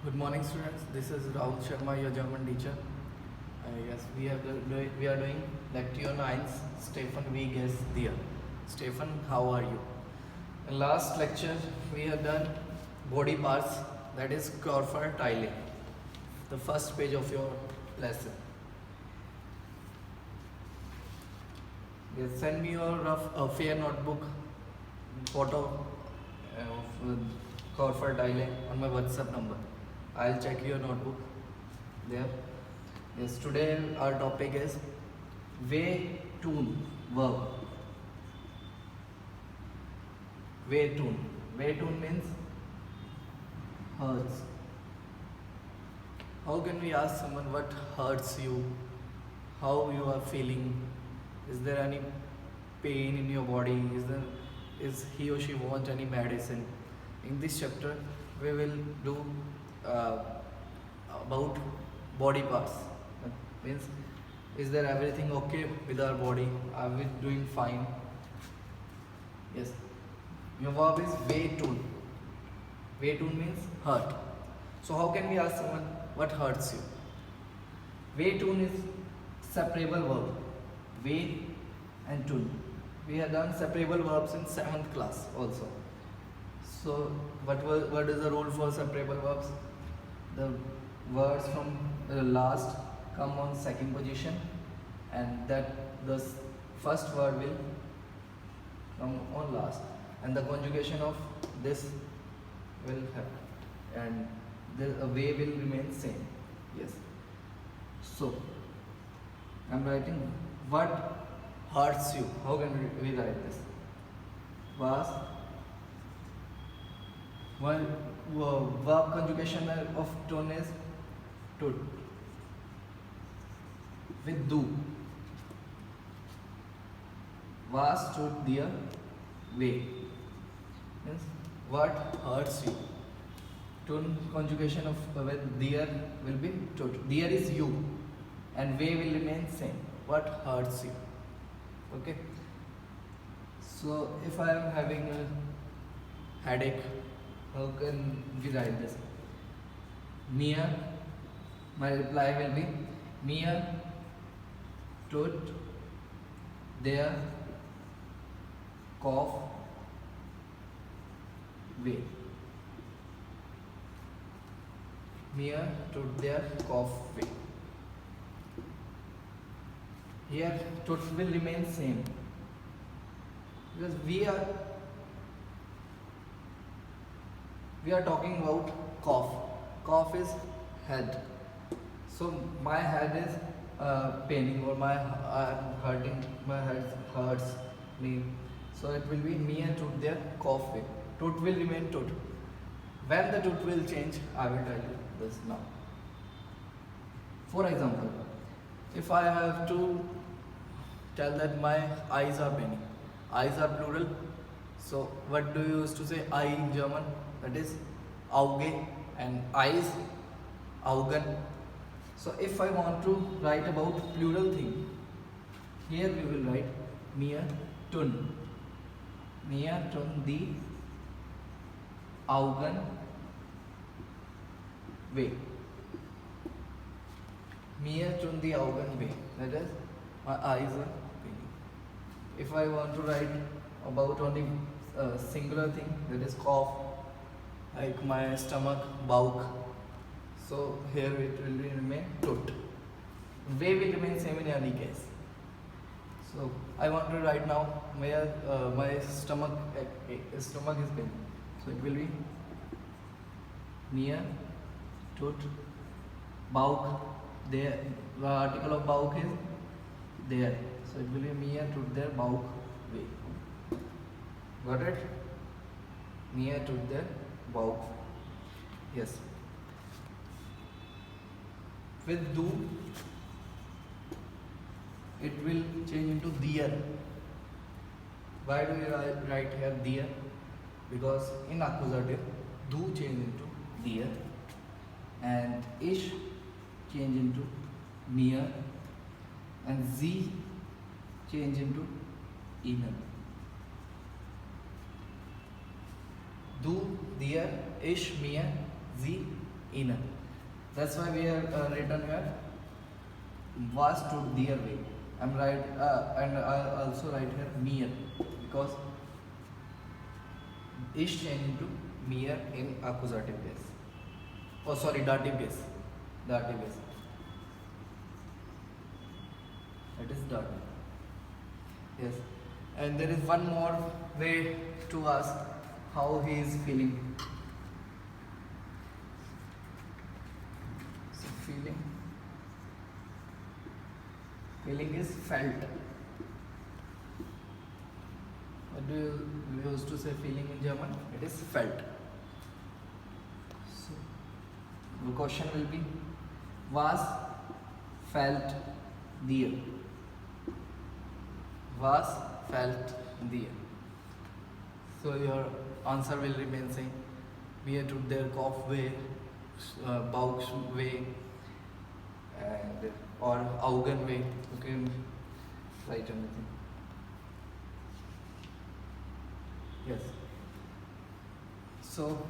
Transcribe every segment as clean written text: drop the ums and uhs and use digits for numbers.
Good morning, students. This is Rahul Sharma, your German teacher. Yes, we are doing Lectio 9, Stefan V. Guess Dear. Stefan, how are you? In last lecture, we have done body parts, that is Körperteile, the first page of your lesson. Yes, send me your fair notebook photo of Körperteile on my WhatsApp number. I'll check your notebook there. Yes, today our topic is way tune verb. Way tune. Way tune means hurts. How can we ask someone what hurts you? How you are feeling? Is there any pain in your body? Is he or she want any medicine? In this chapter, we will do uh, about body parts. Means, is there everything okay with our body? Are we doing fine? Yes. Your verb is way tune. Way tune means hurt. So how can we ask someone what hurts you? Way tune is separable verb. Way and tune. We have done separable verbs in 7th class also. So what is the rule for separable verbs? The words from the last come on second position, and that the first word will come on last, and the conjugation of this will happen, and the way will remain same. Yes. So I'm writing what hurts you. How can we write this? Was one verb conjugation of tone is tut with do. Was stood their way. Means what hurts you. Tune conjugation of with their will be tut. There is you, and way will remain same. What hurts you. Okay. So if I am having a headache, how can we write this? Mir, my reply will be Mir tut der Kopf weh. Mir tut der Kopf weh. Here tut will remain same because we are talking about cough. Cough is head. So my head is paining, or my hurting. My head hurts me. So it will be me and tut there cough way. Tut will remain tut. When the tut will change, I will tell you this now. For example, if I have to tell that my eyes are paining, eyes are plural. So what do you used to say eye in German? That is Auge, and eyes Augen. So if I want to write about plural thing, here we will write mir tun. Mir tun die Augen weh. Mir tun die Augen weh. That is, my eyes are paining. If I want to write about only singular thing, that is cough, like my stomach, Bauch. So here it will remain tut. Way will remain same in any case. So I want to write now where my stomach is paining. So it will be near tut Bauch. There the article of Bauch is there. So it will be near tut there Bauch way. Got it? Near tut there Bauch. Yes. With do, it will change into dear. Why do you write here dear? Because in accusative, do change into dear, and ish change into near, and z change into inner. Du, dir, ich, mir, sie, inner. That's why we have written here was stood their way. I'm right, and I also write here mere, because is changed into mere in accusative case. Oh, sorry, dative case. Dative case. It is dative. Yes. And there is one more way to ask how he is feeling. So feeling. Feeling is felt. What do you used to say feeling in German? It is felt. So the question will be, was felt there? Was felt there. So your answer will remain same. Mir tut der Kopf weh, Bauch weh, and or Augen weh. You can write anything. Yes. So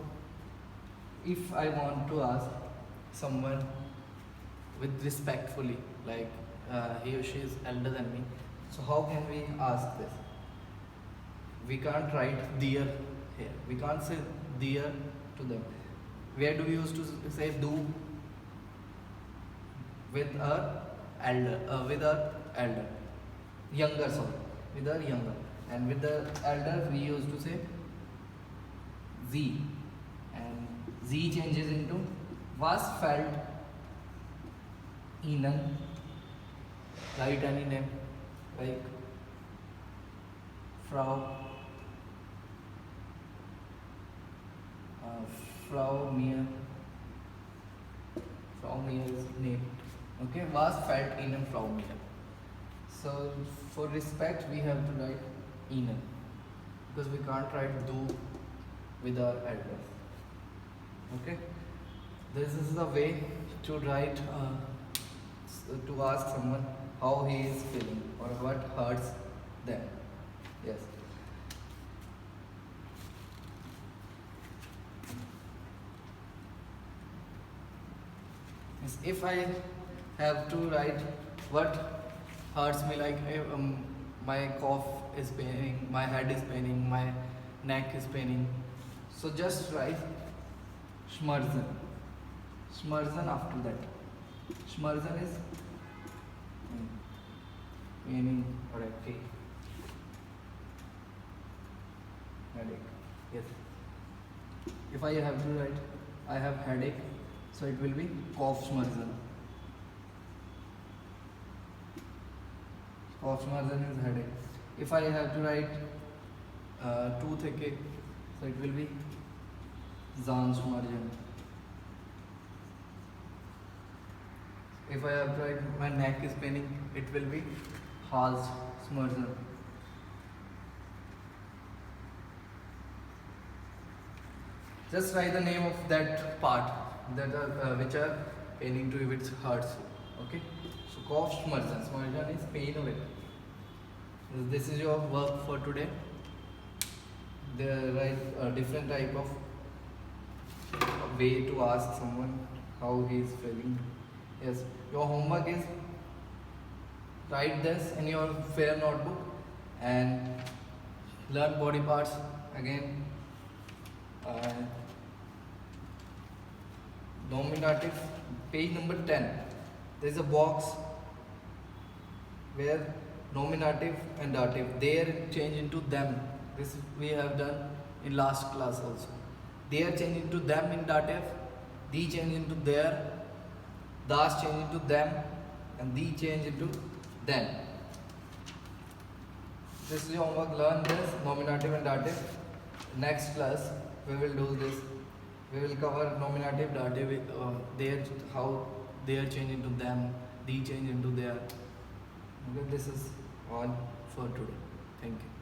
if I want to ask someone with respectfully, like he or she is elder than me, so how can we ask this? We can't write dear here. We can't say dear to them. Where do we used to say do? With our elder, younger, sorry, with our younger, and with the elder we used to say Z, and Z changes into was felt ihnen. Write any name like Frau, Frau Mir. Frau Mir is name. Okay, was felt ihnen Frau Mir. So for respect we have to write ihnen, because we can't write do with our elders. Okay, this is the way to write to ask someone how he is feeling or what hurts them. Yes. Yes, if I have to write what hurts me, like my cough is paining, my head is paining, my neck is paining, so just write Schmerzen. Schmerzen after that. Schmerzen is paining or a headache. Yes. If I have to write I have headache, so it will be Kopfschmerzen. Kopfschmerzen is headache. If I have to write toothache, so it will be Zahnschmerzen. If I have to write my neck is paining, it will be Halsschmerzen. Just write the name of that part that which are paining to you, which hurts you. Okay. So Kopfschmerzen. Schmerzen is pain away. This is your work for today. There are different type of way to ask someone how he is feeling. Yes. Your homework is write this in your fair notebook and learn body parts again. Nominative, page number 10. There is a box where nominative and dative, they change into them. This we have done in last class also. They are changed into them in dative, they change into their, das change into them, and they change into them. This is your homework. Learn this nominative and dative. Next class we will do this. We will cover nominative, dative, their, how they are changed into them, they change into their. Okay, this is all for today. Thank you.